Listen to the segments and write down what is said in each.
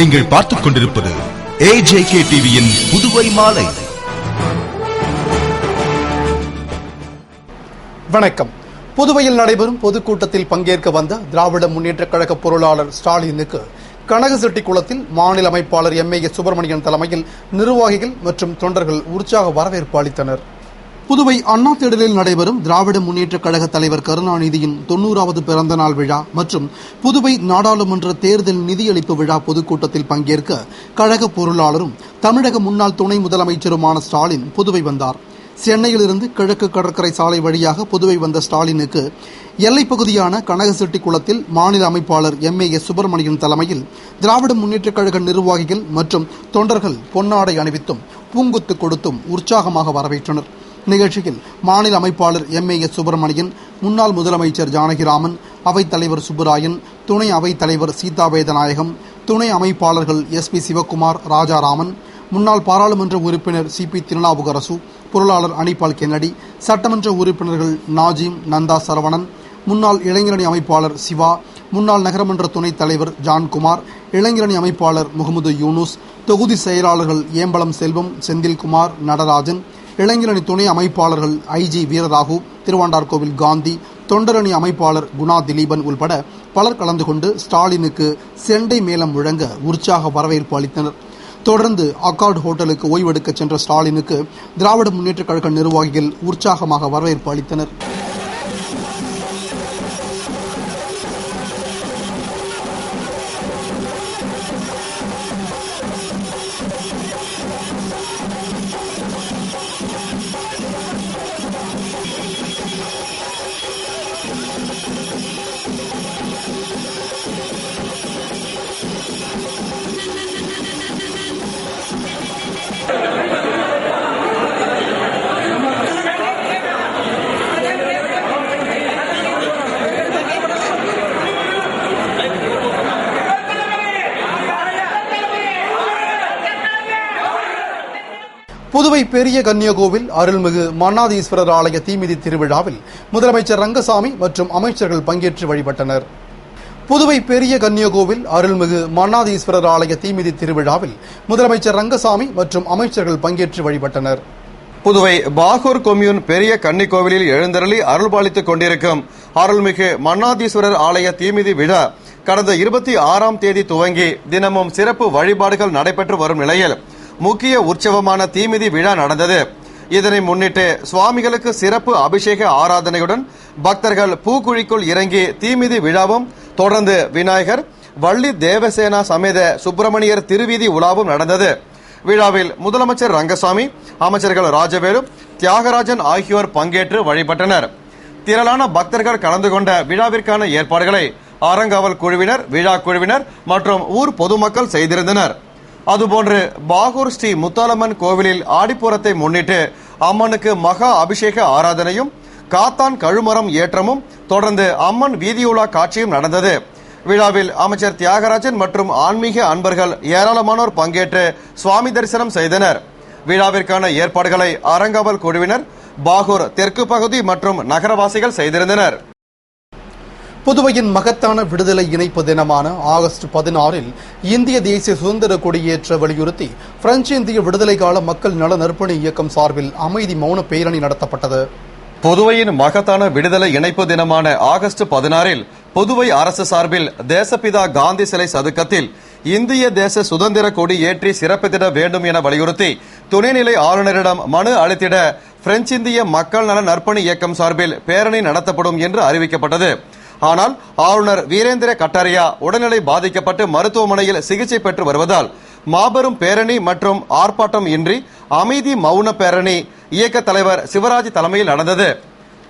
நீங்கள் பார்த்துக் கொண்டிருப்பது AJK டிவியின் புதுவை மாலை. வணக்கம். புதுவையில் நடைபெறும் பொதுக்கூட்டத்தில் பங்கேற்க வந்த திராவிட முன்னேற்றக் கழக பொருளாளர் ஸ்டாலினுக்கு கனகசெட்டிக்குளத்தில் மாநில அமைப்பாளர் MAS சுப்பிரமணியன் தலைமையில் நிர்வாகிகள் மற்றும் தொண்டர்கள் உற்சாக வரவேற்பு அளித்தனர். புதுவை அண்ணா திடலில் நடைபெறும் திராவிட முன்னேற்றக் கழக தலைவர் கருணாநிதியின் 90வது பிறந்த நாள் விழா மற்றும் புதுவை நாடாளுமன்ற தேர்தல் நிதியளிப்பு விழா பொதுக்கூட்டத்தில் பங்கேற்க கழக பொருளாளரும் தமிழக முன்னாள் துணை முதலமைச்சருமான ஸ்டாலின் புதுவை வந்தார். சென்னையிலிருந்து கிழக்கு கடற்கரை சாலை வழியாக புதுவை வந்த ஸ்டாலினுக்கு எல்லைப் பகுதியான கனகசெட்டிக்குளத்தில் மாநில அமைப்பாளர் MAS சுப்பிரமணியன் தலைமையில் திராவிட முன்னேற்றக் கழக நிர்வாகிகள் மற்றும் தொண்டர்கள் பொன்னாடை அணிவித்தும் பூங்கொத்து கொடுத்தும் உற்சாகமாக வரவேற்றனர். நிகழ்ச்சியில் மாநில அமைப்பாளர் MAS சுப்பிரமணியன், முன்னாள் முதலமைச்சர் ஜானகிராமன், அவைத்தலைவர் சுப்புராயன், துணை அவைத்தலைவர் சீதாவேதநாயகம், துணை அமைப்பாளர்கள் SP சிவக்குமார், ராஜாராமன், முன்னாள் பாராளுமன்ற உறுப்பினர் CP திருநாவுக்கரசு, பொருளாளர் அனிபால் கென்னடி, சட்டமன்ற உறுப்பினர்கள் நாஜீம், நந்தா சரவணன், முன்னாள் இளைஞரணி அமைப்பாளர் சிவா, முன்னாள் நகரமன்ற துணைத் தலைவர் ஜான்குமார், இளைஞரணி அமைப்பாளர் முகமது யூனுஸ், தொகுதி செயலாளர்கள் ஏம்பலம் செல்வம், செந்தில்குமார், நடராஜன், இளைஞரணி துணை அமைப்பாளர்கள் IG வீரராகு, திருவாண்டார்கோவில் காந்தி, தொண்டரணி அமைப்பாளர் குணா திலீபன் உள்பட பலர் கலந்து கொண்டு ஸ்டாலினுக்கு செண்டை மேளம் முழங்க உற்சாக வரவேற்பு அளித்தனர். தொடர்ந்து அக்கார்டு ஹோட்டலுக்கு ஓய்வெடுக்க சென்ற ஸ்டாலினுக்கு திராவிட முன்னேற்றக் கழக நிர்வாகிகள் உற்சாகமாக வரவேற்பு அளித்தனர். புதுவை பெரிய கன்னியகோவில் அருள்மிகு மன்னாதீஸ்வரர் ஆலய தீமிதி திருவிழாவில் முதலமைச்சர் ரங்கசாமி மற்றும் அமைச்சர்கள் பங்கேற்று வழிபட்டனர். புதுவை பெரிய கன்னியகோவில் அருள்மிகு மன்னாதீஸ்வரர் ஆலய தீமிதி திருவிழாவில் முதலமைச்சர் ரங்கசாமி மற்றும் அமைச்சர்கள் பங்கேற்று வழிபட்டனர். புதுவை பாகூர் கொம்யூன் பெரிய கன்னிக்கோவிலில் எழுந்தருளி அருள்பாலித்துக் கொண்டிருக்கும் அருள்மிகு மன்னாதீஸ்வரர் ஆலய தீமிதி விழா கடந்த 26ஆம் தேதி துவங்கி தினமும் சிறப்பு வழிபாடுகள் நடைபெற்று வரும் நிலையில் முக்கிய உற்சவமான தீமிதி விழா நடந்தது. இதனை முன்னிட்டு சுவாமிகளுக்கு சிறப்பு அபிஷேக ஆராதனையுடன் பக்தர்கள் பூக்குழிக்குள் இறங்கி தீமிதி விழாவும் தொடர்ந்து விநாயகர், வள்ளி தேவசேனா சமேத சுப்பிரமணியர் திருவீதி உலாவும் நடந்தது. விழாவில் முதலமைச்சர் ரங்கசாமி, அமைச்சர்கள் ராஜவேலு, தியாகராஜன் ஆகியோர் பங்கேற்று வழிபட்டனர். திரளான பக்தர்கள் கலந்து கொண்ட விழாவிற்கான ஏற்பாடுகளை அறங்காவல் குழுவினர், விழா குழுவினர் மற்றும் ஊர் பொதுமக்கள் செய்திருந்தனர். அதுபோன்று பாகூர் ஸ்ரீ முத்தாலம்மன் கோவிலில் ஆடிப்பூரத்தை முன்னிட்டு அம்மனுக்கு மகா அபிஷேக ஆராதனையும் காத்தான் கழுமரம் ஏற்றமும் தொடர்ந்து அம்மன் வீதியுலா காட்சியும் நடந்தது. விழாவில் அமைச்சர் தியாகராஜன் மற்றும் ஆன்மீக அன்பர்கள் ஏராளமானோர் பங்கேற்று சுவாமி தரிசனம் செய்தனர். விழாவிற்கான ஏற்பாடுகளை அறங்காவல் குழுவினர், பாகூர் தெற்கு பகுதி மற்றும் நகரவாசிகள் செய்திருந்தனர். புதுவையின் மகத்தான விடுதலை இணைப்பு தினமான ஆகஸ்ட் 16இல் இந்திய தேசிய சுதந்திர கொடியேற்ற வலியுறுத்தி பிரெஞ்சு இந்திய விடுதலை கால மக்கள் நல நற்பணி இயக்கம் சார்பில் அமைதி மௌன பேரணி நடத்தப்பட்டது. புதுவையின் மகத்தான விடுதலை இணைப்பு தினமான ஆகஸ்ட் 16இல் புதுவை அரசு சார்பில் தேசப்பிதா காந்தி சிலை சதுக்கத்தில் இந்திய தேச சுதந்திர கொடி ஏற்றி சிறப்பித்திட வேண்டும் என வலியுறுத்தி துணைநிலை ஆளுநரிடம் மனு அளித்திட பிரெஞ்சு இந்திய மக்கள் நல நற்பணி இயக்கம் சார்பில் பேரணி நடத்தப்படும் என்று அறிவிக்கப்பட்டது. ஆனால் ஆளுநர் வீரேந்திர கட்டாரியா உடல்நிலை பாதிக்கப்பட்டு மருத்துவமனையில் சிகிச்சை பெற்று வருவதால் மாபெரும் பேரணி மற்றும் ஆர்ப்பாட்டம் இன்றி அமைதி மௌன பேரணி இயக்க தலைவர் சிவராஜ் தலைமையில் நடந்தது.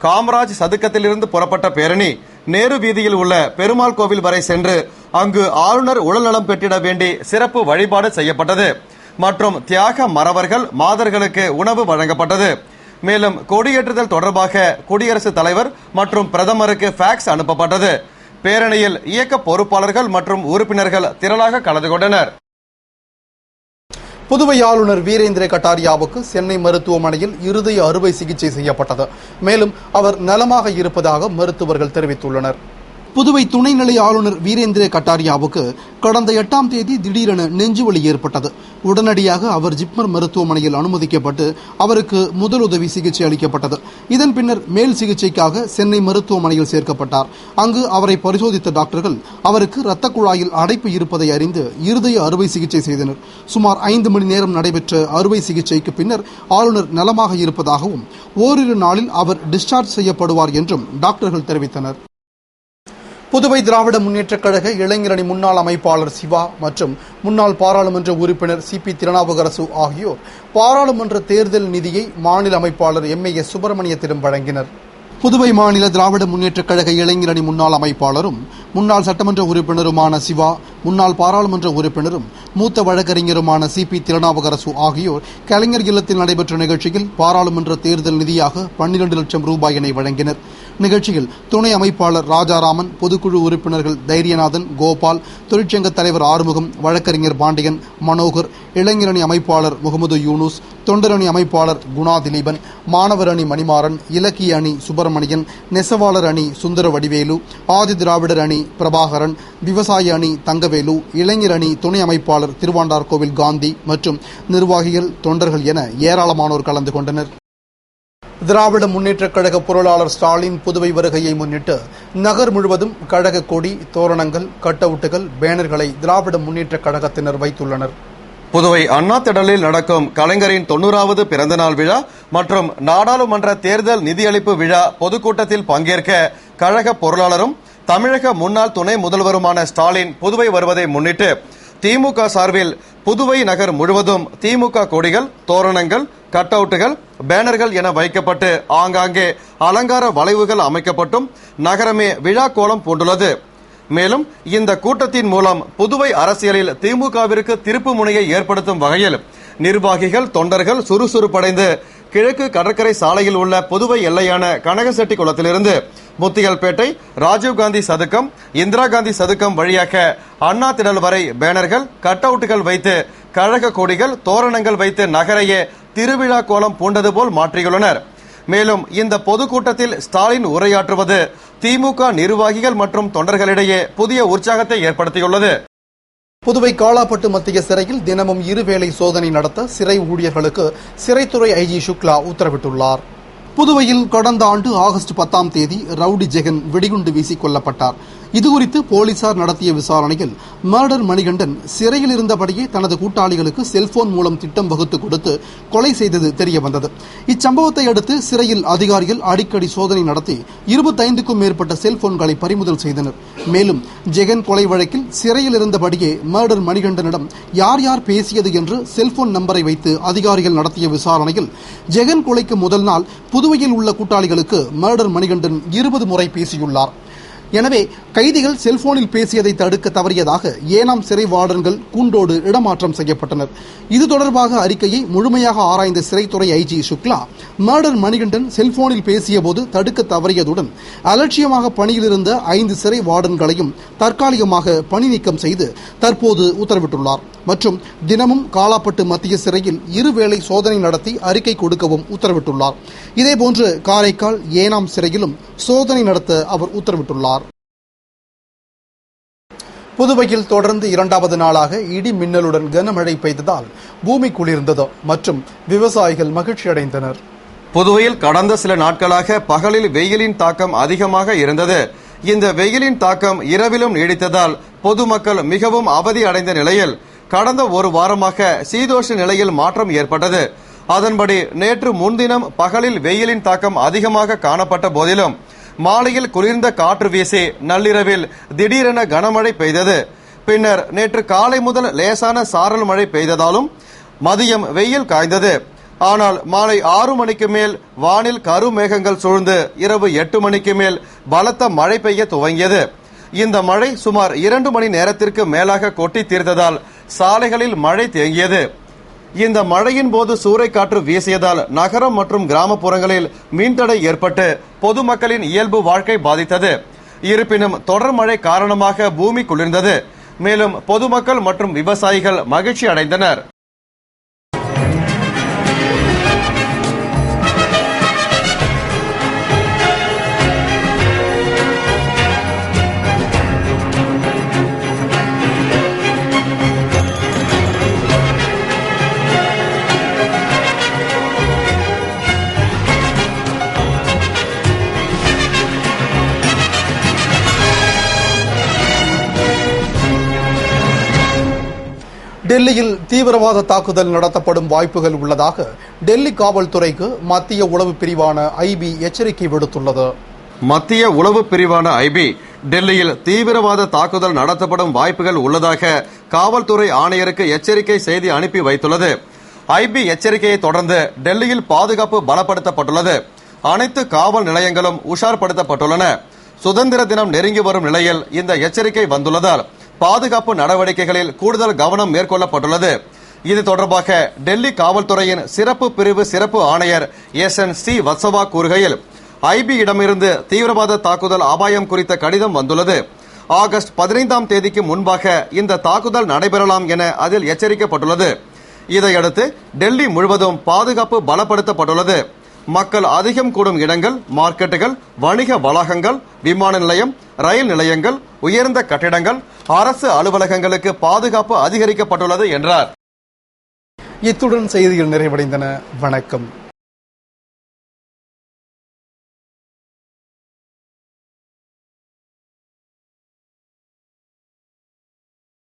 காமராஜ் சதுக்கத்திலிருந்து புறப்பட்ட பேரணி நேரு வீதியில் உள்ள பெருமாள் கோவில் வரை சென்று அங்கு ஆளுநர் உடல்நலம் பெற்றிட வேண்டி சிறப்பு வழிபாடு செய்யப்பட்டது மற்றும் தியாக மறவர்கள் மாதர்களுக்கு உணவு வழங்கப்பட்டது. மேலும் கொடியேற்றுதல் தொடர்பாக குடியரசுத் தலைவர் மற்றும் பிரதமருக்கு ஃபேக்ஸ் அனுப்பப்பட்டது. பேரணியில் இயக்க பொறுப்பாளர்கள் மற்றும் உறுப்பினர்கள் திரளாக கலந்து கொண்டனர். புதுவை ஆளுநர் வீரேந்திர கட்டாரியாவுக்கு சென்னை மருத்துவமனையில் இருதய அறுவை சிகிச்சை செய்யப்பட்டது. மேலும் அவர் நலமாக இருப்பதாக மருத்துவர்கள் தெரிவித்துள்ளனர். புதுவை துணைநிலை ஆளுநர் வீரேந்திர கட்டாரியாவுக்கு கடந்த 8ஆம் தேதி திடீரென நெஞ்சுவலி ஏற்பட்டது. உடனடியாக அவர் ஜிப்மர் மருத்துவமனையில் அனுமதிக்கப்பட்டு அவருக்கு முதலுதவி சிகிச்சை அளிக்கப்பட்டது. இதன் பின்னர் மேல் சிகிச்சைக்காக சென்னை மருத்துவமனையில் சேர்க்கப்பட்டார். அங்கு அவரை பரிசோதித்த டாக்டர்கள் அவருக்கு இரத்த குழாயில் அடைப்பு இருப்பதை அறிந்து இருதய அறுவை சிகிச்சை செய்தனர். சுமார் 5 மணி நேரம் நடைபெற்ற அறுவை சிகிச்சைக்கு பின்னர் ஆளுநர் நலமாக இருப்பதாகவும் ஓரிரு நாளில் அவர் டிஸ்சார்ஜ் செய்யப்படுவார் என்றும் டாக்டர்கள் தெரிவித்தனர். புதுவை திராவிட முன்னேற்றக் கழக இளைஞரணி முன்னாள் அமைப்பாளர் சிவா மற்றும் முன்னாள் பாராளுமன்ற உறுப்பினர் CP திருநாவுக்கரசு ஆகியோர் பாராளுமன்ற தேர்தல் நிதியை மாநில அமைப்பாளர் MAS சுப்பிரமணியத்திடம் வழங்கினர். புதுவை மாநில திராவிட முன்னேற்றக் கழக இளைஞரணி முன்னாள் அமைப்பாளரும் முன்னாள் சட்டமன்ற உறுப்பினருமான சிவா, முன்னாள் பாராளுமன்ற உறுப்பினரும் மூத்த வழக்கறிஞருமான CP திருநாவுக்கரசு ஆகியோர் கலைஞர் இல்லத்தில் நடைபெற்ற நிகழ்ச்சியில் பாராளுமன்ற தேர்தல் நிதியாக 12 லட்சம் ரூபாயினை வழங்கினர். நிகழ்ச்சியில் துணை அமைப்பாளர் ராஜாராமன், பொதுக்குழு உறுப்பினர்கள் தைரியநாதன், கோபால், தொழிற்சங்க தலைவர் ஆறுமுகம், வழக்கறிஞர் பாண்டியன், மனோகர், இளைஞரணி அமைப்பாளர் முகமது யூனுஸ், தொண்டரணி அமைப்பாளர் குணா திலீபன், மாணவர் அணி மணிமாறன், இலக்கிய அணி சுப்பிரமணியன், நெசவாளர் அணி சுந்தர வடிவேலு, ஆதி திராவிடர் அணி பிரபாகரன், விவசாய அணி தங்கவேலு, இளைஞர் அணி துணை அமைப்பாளர் திருவாண்டார்கோவில் காந்தி மற்றும் நிர்வாகிகள், தொண்டர்கள் என ஏராளமானோர் கலந்து கொண்டனர். திராவிட முன்னேற்றக் கழக பொருளாளர் ஸ்டாலின் புதுவை வருகையை முன்னிட்டு நகர் முழுவதும் கழக கொடி, தோரணங்கள், கட் அவுட்டுகள், பேனர்களை திராவிட முன்னேற்றக் கழகத்தினர் வைத்துள்ளனர். புதுவை அண்ணா திடலில் நடக்கும் கலைஞரின் 90வது பிறந்தநாள் விழா மற்றும் நாடாளுமன்ற தேர்தல் நிதியளிப்பு விழா பொதுக்கூட்டத்தில் பங்கேற்க கழக பொருளாளரும் தமிழக முன்னாள் துணை முதல்வருமான ஸ்டாலின் புதுவை வருவதை முன்னிட்டு திமுக சார்பில் புதுவை நகர் முழுவதும் திமுக கொடிகள், தோரணங்கள், கட் அவுட்டுகள், பேனர்கள் என வைக்கப்பட்டு ஆங்காங்கே அலங்கார வளைவுகள் அமைக்கப்பட்டும் நகரமே விழா கோலம் பூண்டுள்ளது. மேலும் இந்த கூட்டத்தின் மூலம் புதுவை அரசியலில் திமுகவிற்கு திருப்பு முனையை ஏற்படுத்தும் வகையில் நிர்வாகிகள், தொண்டர்கள் சுறுசுறுப்படைந்து கிழக்கு கடற்கரை சாலையில் உள்ள புதுவை எல்லையான கனகசெட்டி குளத்திலிருந்து முத்தியல்பேட்டை, ராஜீவ்காந்தி சதுக்கம், இந்திரா காந்தி சதுக்கம் வழியாக அண்ணா திடல் வரை பேனர்கள், கட் அவுட்டுகள் வைத்து கழக கொடிகள், தோரணங்கள் வைத்து நகரையே திருவிழா கோலம் பூண்டது போல் மாற்றியுள்ளனர். மேலும் இந்த பொதுக்கூட்டத்தில் ஸ்டாலின் உரையாற்றுவது திமுக நிர்வாகிகள் மற்றும் தொண்டர்களிடையே புதிய உற்சாகத்தை ஏற்படுத்தியுள்ளது. புதுவை காலாப்பட்டு மத்திய சிறையில் தினமும் இருவேளை சோதனை நடத்த சிறை ஊழியர்களுக்கு சிறைத்துறை IG சுக்லா உத்தரவிட்டுள்ளார். புதுவையில் கடந்த ஆண்டு ஆகஸ்ட் 10ஆம் தேதி ரவுடி ஜெகன் வெடிகுண்டு வீசி கொல்லப்பட்டார். இதுகுறித்து போலீசார் நடத்திய விசாரணையில் மர்டர் மணிகண்டன் சிறையில் இருந்தபடியே தனது கூட்டாளிகளுக்கு செல்போன் மூலம் திட்டம் வகுத்து கொடுத்து கொலை செய்தது தெரியவந்தது. இச்சம்பவத்தை அடுத்து சிறையில் அதிகாரிகள் அடிக்கடி சோதனை நடத்தி 25க்கும் மேற்பட்ட செல்போன்களை பறிமுதல் செய்தனர். மேலும் ஜெகன் கொலை வழக்கில் சிறையில் இருந்தபடியே மர்டர் மணிகண்டனிடம் யார் யார் பேசியது என்று செல்போன் நம்பரை வைத்து அதிகாரிகள் நடத்திய விசாரணையில் ஜெகன் கொலைக்கு முதல் நாள் புதுவையில் உள்ள கூட்டாளிகளுக்கு மர்டர் மணிகண்டன் 20 முறை பேசியுள்ளார். எனவே கைதிகள் செல்போனில் பேசியதை தடுக்க தவறியதாக ஏனாம் சிறை வார்டன்கள் கூண்டோடு இடமாற்றம் செய்யப்பட்டனர். இது தொடர்பாக அறிக்கையை முழுமையாக ஆராய்ந்த சிறைத்துறை IG சுக்லா மர்டர் மணிகண்டன் செல்போனில் பேசிய போது தடுக்க தவறியதுடன் அலட்சியமாக பணியில் இருந்த 5 சிறை வார்டன்களையும் தற்காலிகமாக பணி நீக்கம் செய்து தற்போது உத்தரவிட்டுள்ளார். மற்றும் தினமும் காலாப்பட்டு மத்திய சிறையில் இருவேளை சோதனை நடத்தி அறிக்கை கொடுக்கவும் உத்தரவிட்டுள்ளார். இதேபோன்று காரைக்கால், ஏனாம் சிறையிலும் சோதனை நடத்த அவர் உத்தரவிட்டுள்ளார். புதுவையில் தொடர்ந்து 2வது நாளாக இடி மின்னலுடன் கனமழை பெய்ததால் பூமி குளிர்ந்தது மற்றும் விவசாயிகள் மகிழ்ச்சியடைந்தனர். புதுவையில் கடந்த சில நாட்களாக பகலில் வெயிலின் தாக்கம் அதிகமாக இருந்தது. இந்த வெயிலின் தாக்கம் இரவிலும் நீடித்ததால் பொதுமக்கள் மிகவும் அவதி அடைந்த நிலையில் கடந்த ஒரு வாரமாக சீதோஷ நிலையில் மாற்றம் ஏற்பட்டது. அதன்படி நேற்று முன்தினம் பகலில் வெயிலின் தாக்கம் அதிகமாக காணப்பட்ட போதிலும் மாலையில் குளிர்ந்த காற்று வீசி நள்ளிரவில் திடீரென கனமழை பெய்தது. பின்னர் நேற்று காலை முதல் லேசான சாரல் மழை பெய்ததாலும் மதியம் வெயில் காய்ந்தது. ஆனால் மாலை 6 மணிக்கு மேல் வானில் கருமேகங்கள் சூழ்ந்து இரவு 8 மணிக்கு மேல் பலத்த மழை பெய்ய துவங்கியது. இந்த மழை சுமார் 2 மணி நேரத்திற்கு மேலாக கொட்டி தீர்த்ததால் சாலைகளில் மழை தேங்கியது. இந்த மழையின் போது சூறைக்காற்று வீசியதால் நகரம் மற்றும் கிராமப்புறங்களில் மின்தடை ஏற்பட்டு பொதுமக்களின் இயல்பு வாழ்க்கை பாதித்தது. இருப்பினும் தொடர் மழை காரணமாக பூமி குளிர்ந்தது. மேலும் பொதுமக்கள் மற்றும் விவசாயிகள் மகிழ்ச்சி அடைந்தனர். டெல்லியில் தீவிரவாத தாக்குதல் நடத்தப்படும் வாய்ப்புகள் உள்ளதாக டெல்லி காவல்துறைக்கு மத்திய உளவு பிரிவான ஐபி எச்சரிக்கை விடுத்துள்ளது. மத்திய உளவு பிரிவான ஐபி டெல்லியில் தீவிரவாத தாக்குதல் நடத்தப்படும் வாய்ப்புகள் உள்ளதாக காவல்துறை ஆணையருக்கு எச்சரிக்கை செய்தி அனுப்பி வைத்துள்ளது. ஐபி எச்சரிக்கையை தொடர்ந்து டெல்லியில் பாதுகாப்பு பலப்படுத்தப்பட்டுள்ளது. அனைத்து காவல் நிலையங்களும் உஷார்படுத்தப்பட்டுள்ளன. சுதந்திர தினம் நெருங்கி வரும் நிலையில் இந்த எச்சரிக்கை வந்துள்ளதால் பாதுகாப்பு நடவடிக்கைகளில் கூடுதல் கவனம் மேற்கொள்ளப்பட்டுள்ளது. இது தொடர்பாக டெல்லி காவல்துறையின் சிறப்பு பிரிவு சிறப்பு ஆணையர் SN வத்சவா கூறுகையில், ஐபி இடமிருந்து தீவிரவாத தாக்குதல் அபாயம் குறித்த கடிதம் வந்துள்ளது. ஆகஸ்ட் 15ஆம் தேதிக்கு முன்பாக இந்த தாக்குதல் நடைபெறலாம் என அதில் எச்சரிக்கப்பட்டுள்ளது. இதையடுத்து டெல்லி முழுவதும் பாதுகாப்பு பலப்படுத்தப்பட்டுள்ளது. மக்கள் அதிகம் கூடும் இடங்கள், மார்க்கெட்டுகள், வணிக வளாகங்கள், விமான நிலையம், ரயில் நிலையங்கள், உயர்ந்த கட்டிடங்கள், அரசு அலுவலகங்களுக்கு பாதுகாப்பு அதிகரிக்கப்பட்டுள்ளது என்றார். இத்துடன் செய்திகள் நிறைவடைந்தன. வணக்கம்.